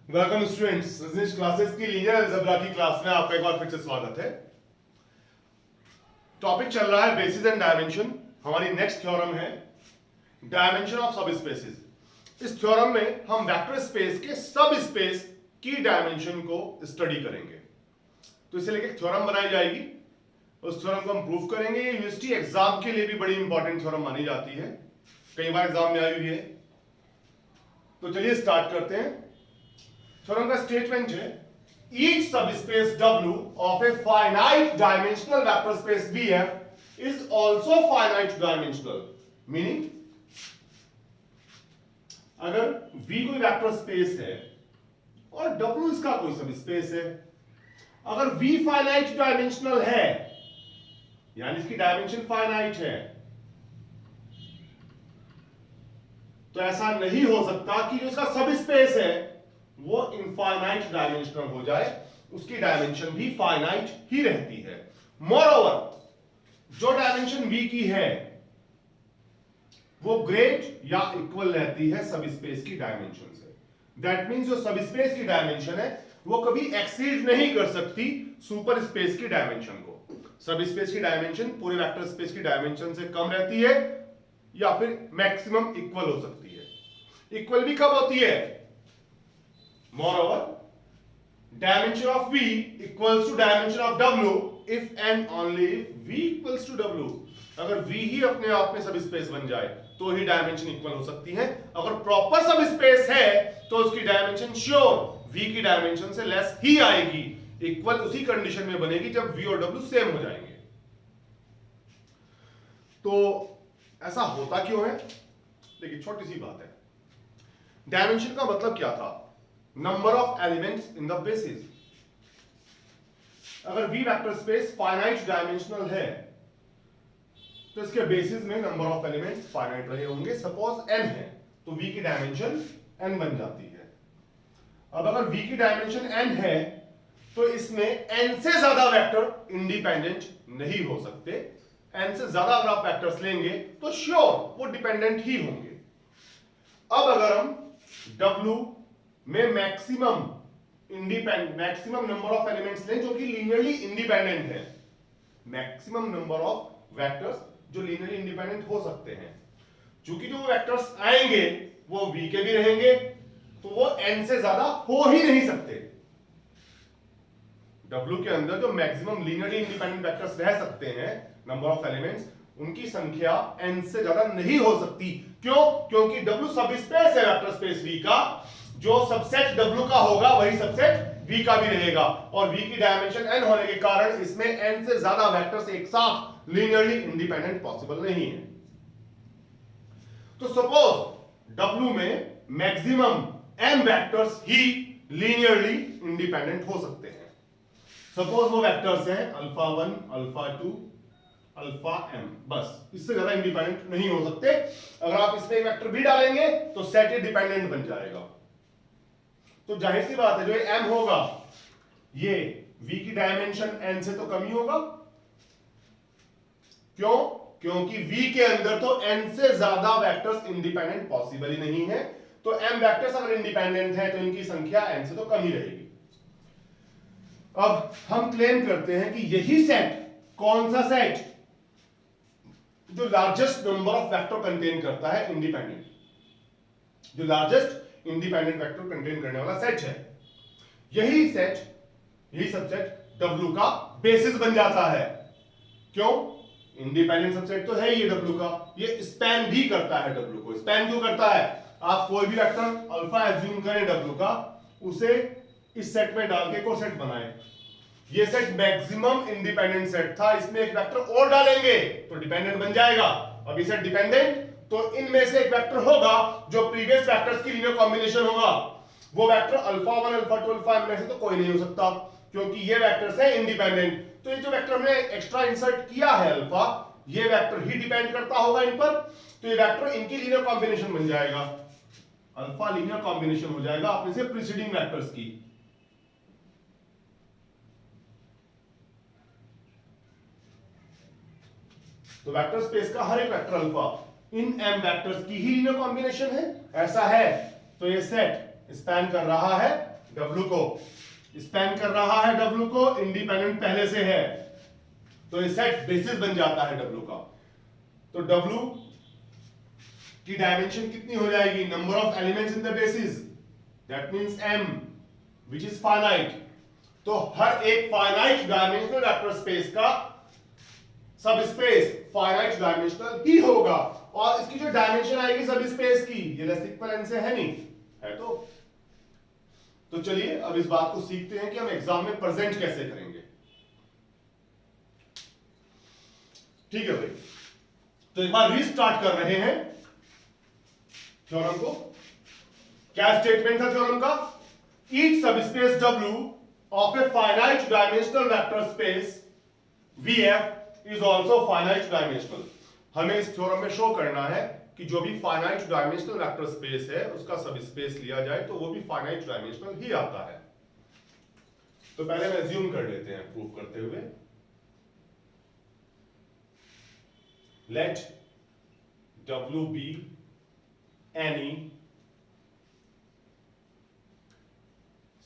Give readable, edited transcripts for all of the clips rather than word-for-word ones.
Welcome students, Rajneesh classes की linear algebra की class में आपका एक बार फिर से स्वागत है। टॉपिक चल रहा है बेसिस एंड डायमेंशन। हमारी नेक्स्ट थ्योरम है डायमेंशन ऑफ सब स्पेसेस। इस थ्योरम में हम वेक्टर स्पेस के सब स्पेस की डायमेंशन को स्टडी करेंगे। तो इसे लेकर थ्योरम बनाई जाएगी, उस थ्योरम को हम प्रूव करेंगे। ये यूनिवर्सिटी एग्जाम के लिए भी बड़ी इंपॉर्टेंट थ्योरम मानी जाती है, कई बार एग्जाम में आई हुई है। तो चलिए स्टार्ट करते हैं। थ्योरम का स्टेटमेंट है each subspace W of a finite dimensional vector space VF is also finite dimensional, meaning अगर V कोई वेक्टर स्पेस है और W इसका कोई सब स्पेस है, अगर V फाइनाइट डायमेंशनल है यानी इसकी डायमेंशन फाइनाइट है, तो ऐसा नहीं हो सकता कि जो इसका सब स्पेस है वो इनफाइनाइट डायमेंशनल हो जाए, उसकी डायमेंशन भी फाइनाइट ही रहती है। मोरओवर जो डायमेंशन V की है वो ग्रेट या इक्वल रहती है सब स्पेस की डायमेंशन से। दैट मींस जो सब स्पेस की डायमेंशन है वो कभी एक्सीड नहीं कर सकती सुपर स्पेस की डायमेंशन को। सब स्पेस की डायमेंशन पूरे वेक्टर स्पेस की डायमेंशन से कम रहती है या फिर मैक्सिमम इक्वल हो सकती है। इक्वल भी कब होती है? Moreover, dimension of V equals to dimension of W if and only if V equals to W. अगर V ही अपने आप में सब स्पेस बन जाए तो ही डायमेंशन इक्वल हो सकती है। अगर प्रॉपर सब स्पेस है तो उसकी डायमेंशन श्योर V की डायमेंशन से लेस ही आएगी। इक्वल उसी कंडीशन में बनेगी जब V और W सेम हो जाएंगे। तो ऐसा होता क्यों है? देखिए, छोटी सी बात है। डायमेंशन का मतलब क्या था? Number of elements in the basis. अगर V vector space finite dimensional है तो इसके बेसिस में नंबर ऑफ एलिमेंट्स फाइनाइट रहे होंगे। सपोज n है तो V की डायमेंशन n बन जाती है। अब अगर V की डायमेंशन n है तो इसमें n से ज्यादा वेक्टर इंडिपेंडेंट नहीं हो सकते। n से ज्यादा अगर आप वेक्टर्स लेंगे तो श्योर वो डिपेंडेंट ही होंगे। अब अगर हम W में मैक्सिमम नंबर ऑफ एलिमेंट्स लें जो कि लीनियरली इंडिपेंडेंट है, मैक्सिमम नंबर ऑफ वेक्टर्स जो लीनियरली इंडिपेंडेंट हो सकते हैं, क्योंकि जो वेक्टर्स आएंगे वो V के भी रहेंगे तो वो n से ज्यादा हो ही नहीं सकते। W के अंदर जो मैक्सिमम लीनियरली इंडिपेंडेंट वेक्टर्स रह सकते हैं, नंबर ऑफ एलिमेंट्स, उनकी संख्या n से ज्यादा नहीं हो सकती। क्यों? क्योंकि W सब स्पेस है वेक्टर स्पेस V का। जो सबसेट W का होगा वही सबसेट V का भी रहेगा और V की डायमेंशन n होने के कारण इसमें n से ज्यादा वेक्टर्स एक साथ लीनियरली इंडिपेंडेंट पॉसिबल नहीं है। तो सपोज W में मैक्सिमम m वेक्टर्स ही लीनियरली इंडिपेंडेंट हो सकते हैं। सपोज वो वेक्टर्स हैं अल्फा 1, अल्फा 2, अल्फा m, बस इससे ज्यादा इंडिपेंडेंट नहीं हो सकते। अगर आप इसमें एक वेक्टर भी डालेंगे तो सेट डिपेंडेंट बन जाएगा। तो जाहिर सी बात है जो m होगा ये V की डायमेंशन n से तो कम ही होगा। क्यों? क्योंकि V के अंदर तो n से ज्यादा वेक्टर्स इंडिपेंडेंट पॉसिबल ही नहीं है। तो m वेक्टर्स अगर इंडिपेंडेंट है तो इनकी संख्या n से तो कम ही रहेगी। अब हम क्लेम करते हैं कि यही सेट, कौन सा सेट, जो largest number of vector contain करता है इंडिपेंडेंट, जो लार्जेस्ट इंडिपेंडेंट वेक्टर कंटेन करने वाला सेट है, यही सबसेट W का बेसिस बन जाता है। क्यों? इंडिपेंडेंट सबसेट तो है ये W का, ये स्पैन भी करता है W को। स्पैन क्यों करता है? आप कोई भी वेक्टर अल्फा एज्यूम करें W का, उसे इस सेट में डाल के को सेट बनाए। ये सेट मैक्सिमम इंडिपेंडेंट सेट था, इसमें एक वेक्टर और डालेंगे तो डिपेंडेंट बन जाएगा। अब ये सेट डिपेंडेंट, तो इनमें से एक वेक्टर होगा जो प्रीवियस वेक्टर्स की लीनियर कॉम्बिनेशन होगा। वो vector alpha 1, alpha 2, alpha m में से तो कोई नहीं हो सकता क्योंकि ये वेक्टर्स है इंडिपेंडेंट। तो ये जो वेक्टर हमने एक्स्ट्रा इंसर्ट किया है अल्फा, ये वेक्टर ही डिपेंड करता होगा इन पर, तो ये वेक्टर इनकी लीनियर कॉम्बिनेशन बन जाएगा। अल्फा लीनियर कॉम्बिनेशन हो जाएगा अपने से प्रीसीडिंग वेक्टर्स की। तो वेक्टर स्पेस का हर एक वेक्टर अल्फा इन m वेक्टर्स की ही लीनियर कॉम्बिनेशन है। ऐसा है तो ये सेट स्पैन कर रहा है W को स्पैन कर रहा है, W को इंडिपेंडेंट पहले से है, तो ये सेट बेसिस बन जाता है W का। तो W की डायमेंशन कितनी हो जाएगी? Number of elements in the basis, that means M which is finite. तो हर एक फाइनाइट डायमेंशनल वेक्टर स्पेस का सब स्पेस फाइनाइट डायमेंशनल ही होगा, और इसकी जो डायमेंशन आएगी सब स्पेस की, ये लेस इक्वल n से है नहीं है। तो चलिए अब इस बात को सीखते हैं कि हम एग्जाम में प्रेजेंट कैसे करेंगे। ठीक है भाई, तो एक बार रीस्टार्ट कर रहे हैं थ्योरम को। क्या स्टेटमेंट था थ्योरम का? Each subspace W of a finite dimensional vector space VF is also finite dimensional। हमें इस थ्योरम में शो करना है कि जो भी फाइनाइट डायमेंशनल वेक्टर स्पेस है उसका सब स्पेस लिया जाए तो वो भी फाइनाइट डायमेंशनल ही आता है। तो पहले हम एज्यूम कर लेते हैं प्रूव करते हुए। Let W be any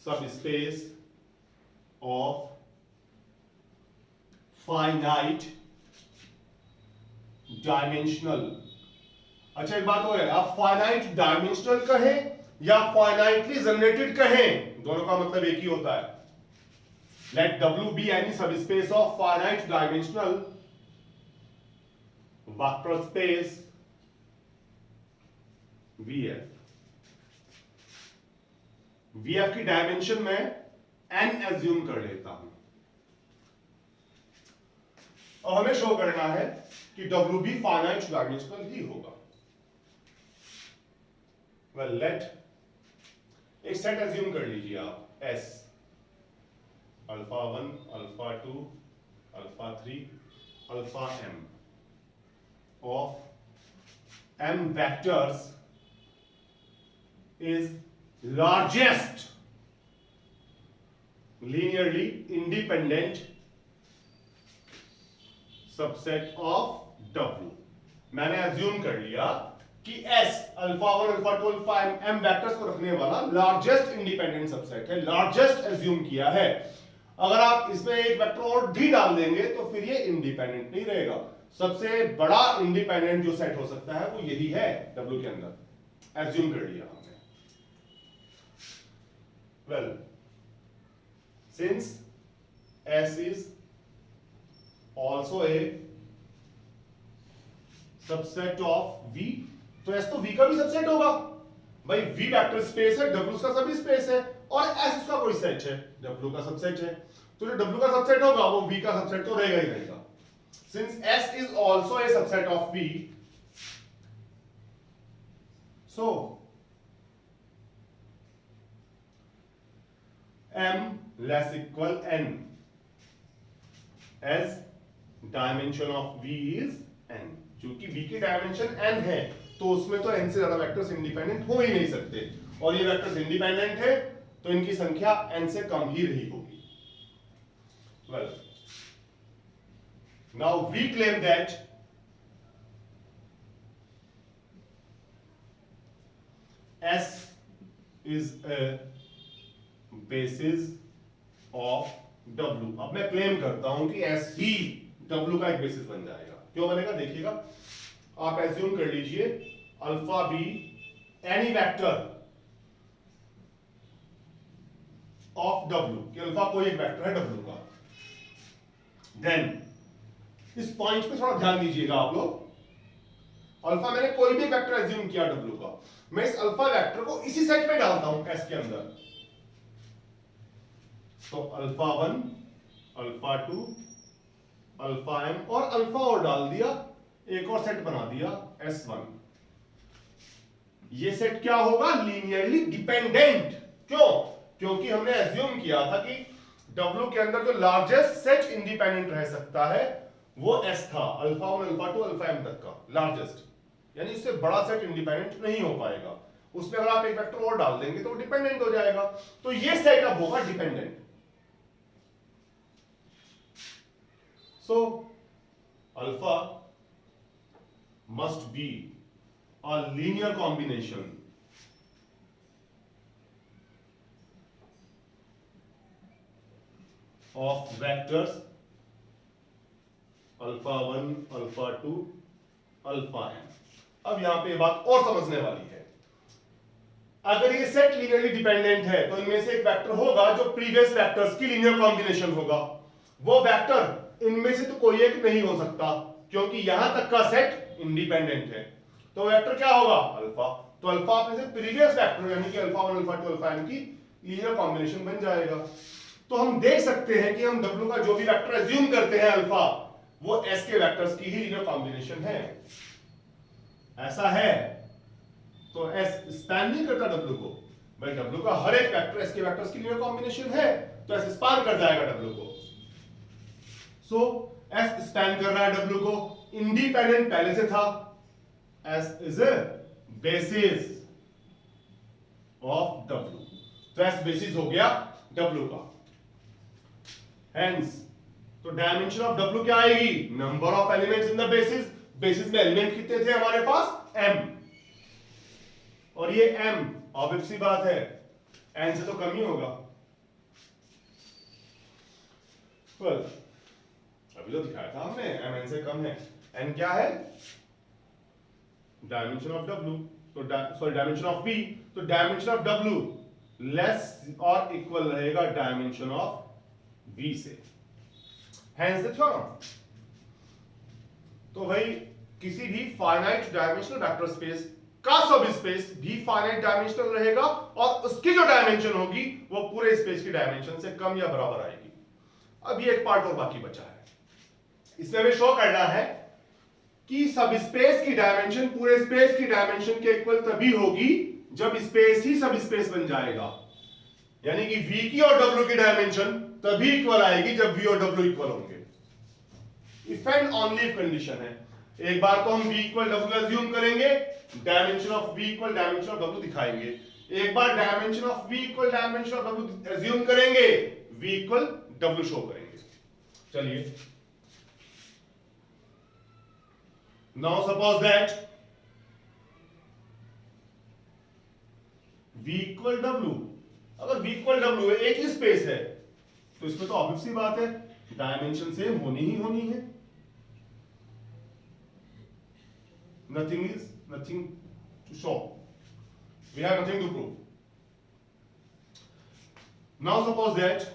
subspace of finite dimensional। अच्छा एक बात हो है, आप फाइनाइट डायमेंशनल कहें या फाइनाइटली जनरेटेड कहें, दोनों का मतलब एक ही होता है। Let W be any subspace of finite dimensional vector space VF। VF की डायमेंशन में n एज्यूम कर लेता हूं, और हमें शो करना है कि W भी फाइनाइट डायमेंशनल ही होगा। वेल लेट एक सेट एज्यूम कर लीजिए आप S, alpha 1, alpha 2, alpha 3, alpha m of m vectors is largest linearly independent subset of W। मैंने अज्यूम कर लिया कि S alpha 1, alpha 2, alpha m vectors को रखने वाला लार्जेस्ट इंडिपेंडेंट सबसेट है, लार्जेस्ट अज्यूम किया है। अगर आप इसमें एक वेक्टर और भी डाल देंगे तो फिर ये इंडिपेंडेंट नहीं रहेगा। सबसे बड़ा इंडिपेंडेंट जो सेट हो सकता है वो यही है W के अंदर, अज्यूम कर लिया हमने। Well since S is also a subset of V, तो S तो V का भी सबसेट होगा भाई। V वेक्टर स्पेस है, W उसका सभी स्पेस है, और S उसका कोई सेट है, W का सबसेट है। तो जो W का सबसेट होगा वो V का सबसेट तो रहेगा ही रहेगा। Since S is also a subset of V, so M less equal N, as dimension of V is N। क्योंकि V की डायमेंशन N है तो उसमें तो N से ज्यादा वेक्टर्स इंडिपेंडेंट हो ही नहीं सकते, और ये वेक्टर्स इंडिपेंडेंट है तो इनकी संख्या N से कम ही रही होगी। Well, now we claim that S is a basis of W। अब मैं क्लेम करता हूं कि S ही W का एक बेसिस बन जाएगा। क्यों बनेगा देखिएगा, आप एज्यूम कर लीजिए alpha be any vector of W, कि अल्फा कोई एक वेक्टर है W का। देन इस पॉइंट पे थोड़ा ध्यान दीजिएगा आप लोग। अल्फा मैंने कोई भी वेक्टर एज्यूम किया W का, मैं इस अल्फा वेक्टर को इसी सेट में डालता हूं S के अंदर। तो अल्फा 1, अल्फा 2, अल्फा m और अल्फा और डाल दिया, एक और सेट बना दिया S1। ये सेट क्या होगा? Linearly dependent. क्यों? क्योंकि हमने एज्यूम किया था कि W के अंदर जो लार्जेस्ट सेट इंडिपेंडेंट रह सकता है वो S था, अल्फा 1, अल्फा 2, अल्फा m तक का लार्जेस्ट, यानी इससे बड़ा सेट इंडिपेंडेंट नहीं हो पाएगा। उसमें अगर आप एक वेक्टर और डाल देंगे तो डिपेंडेंट हो जाएगा, तो ये सेट अब होगा dependent. So alpha must be a linear combination of vectors alpha 1 alpha 2 alpha n। अब यहां पे बात और समझने वाली है। अगर ये सेट लीनियरली डिपेंडेंट है तो इनमें से एक वेक्टर होगा जो प्रीवियस वेक्टर्स की लीनियर कॉम्बिनेशन होगा। वो वेक्टर इनमें से तो कोई एक नहीं हो सकता क्योंकि यहां तक का सेट इंडिपेंडेंट है। तो वेक्टर क्या होगा? अल्फा। तो अल्फा अपने से प्रीवियस वेक्टर यानी कि अल्फा 1 अल्फा 2 अल्फा n की लीनियर कॉम्बिनेशन बन जाएगा। तो हम देख सकते हैं कि हम w का जो भी वेक्टर एज्यूम करते हैं अल्फा, वो s के वेक्टर्स की ही लीनियर कॉम्बिनेशन है। ऐसा है तो s स्पैन नहीं करता w को, भाई w का हर एक वेक्टर s के वेक्टर्स की लीनियर कॉम्बिनेशन है तो s स्पैन कर जाएगा w को। सो s स्पैन कर रहा है w को, इंडिपेंडेंट पहले से था। s is a basis of w, तो s बेसिस हो गया w का। हेंस तो डायमेंशन ऑफ w क्या आएगी? Number of elements in the basis. Basis में एलिमेंट कितने थे हमारे पास? m, और ये m ऑब्वियस सी बात है n से तो कम ही होगा। well, अभी तो दिखाया था हमने m n से कम है। n क्या है? डायमेंशन ऑफ w, तो सॉरी डायमेंशन ऑफ v, तो डायमेंशन ऑफ w लेस और इक्वल रहेगा डायमेंशन ऑफ v से। Hence the theorem। तो भाई किसी भी फाइनाइट डायमेंशनल वेक्टर स्पेस का सब स्पेस भी फाइनाइट डायमेंशनल रहेगा और उसकी जो डायमेंशन होगी वो पूरे स्पेस की डायमेंशन से कम या बराबर आएगी। अब ये एक पार्ट और बाकी बचा है, इसमें हमें शो करना है कि सब स्पेस की डायमेंशन पूरे स्पेस की डायमेंशन के इक्वल तभी होगी जब स्पेस ही सब स्पेस बन जाएगा। यानी कि v की और w की डायमेंशन तभी इक्वल आएगी जब v और w इक्वल होंगे। If and only if condition है। एक बार तो हम v इक्वल w एज्यूम करेंगे, dimension of v equal dimension of w दिखाएंगे। एक बार dimension of v equal dimension of w assume करेंगे, v इक्वल w शो करेंगे। चलिए, now suppose that v equal w, अगर v इक्वल w है, एक ही स्पेस है, तो इसमें तो ऑब्वियस सी बात है डायमेंशन सेम होनी ही होनी है। nothing to show, we have nothing to prove। now suppose that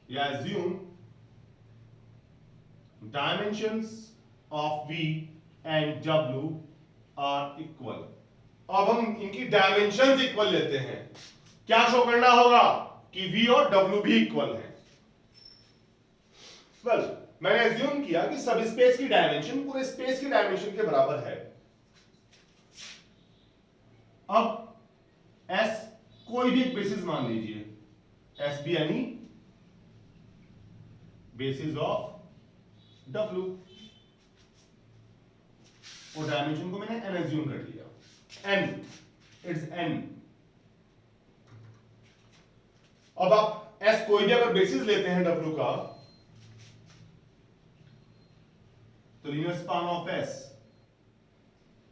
you assume dimensions of v and w are equal। अब हम इनकी डायमेंशंस इक्वल लेते हैं। क्या शो करना होगा? कि v और w भी इक्वल है। वेल, मैंने एज्यूम किया कि सब स्पेस की डायमेंशन पूरे स्पेस की डायमेंशन के बराबर है। अब s कोई भी एक बेसिस मान लीजिए, s भी एनी बेसिस ऑफ w, और डायमेंशन को मैंने n एज्यूम कर लिया। n, it's n। अब आप s कोई भी अगर बेसिस लेते हैं w का, तो linear span of s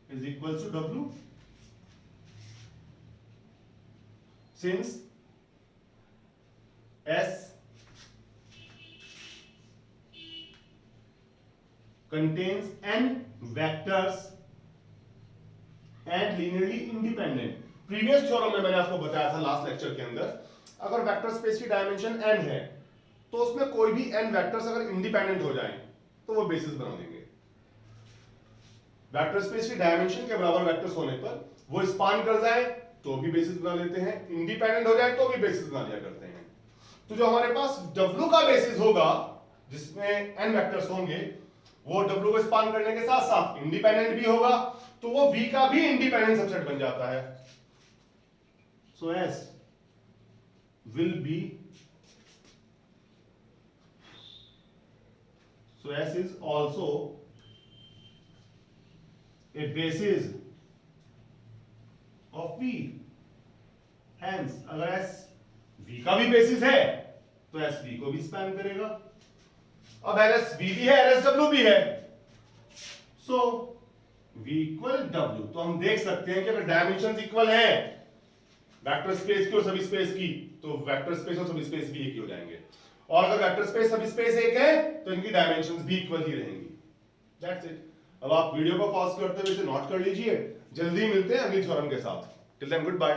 is equal to w, since s contains n vectors and linearly independent। Previous theorem में मैंने आपको बताया था लास्ट लेक्चर के अंदर, अगर वेक्टर स्पेस की डायमेंशन n है तो उसमें कोई भी n वेक्टर्स अगर इंडिपेंडेंट हो जाएं तो वो बेसिस बना देंगे। वेक्टर स्पेस की डायमेंशन के बराबर वेक्टर्स होने पर वो स्पान कर जाए तो भी बेसिस बना लेते हैं, इंडिपेंडेंट हो जाए तो भी बेसिस बना लिया करते हैं। तो जो हमारे पास w का बेसिस होगा जिसमें n वेक्टर्स होंगे, वो w को स्पान करने के साथ साथ इंडिपेंडेंट भी होगा, तो वो v का भी इंडिपेंडेंट सबसेट बन जाता है। सो s will be, so s is also a basis of v। Hence अगर s v का भी बेसिस है तो s v को भी स्पैन करेगा। अब ls v भी है, ls w भी है, सो v इक्वल w। तो हम देख सकते हैं कि अगर डायमेंशंस इक्वल है वेक्टर स्पेस की और सब स्पेस की, तो वेक्टर स्पेस और सब स्पेस भी एक ही हो जाएंगे, और अगर वेक्टर स्पेस सब स्पेस एक है तो इनकी डायमेंशंस भी इक्वल ही रहेंगी। That's it. अब आप वीडियो को पॉज करते हुए इसे नोट कर लीजिए, जल्दी मिलते हैं अगली थ्योरम के साथ। Till then good bye.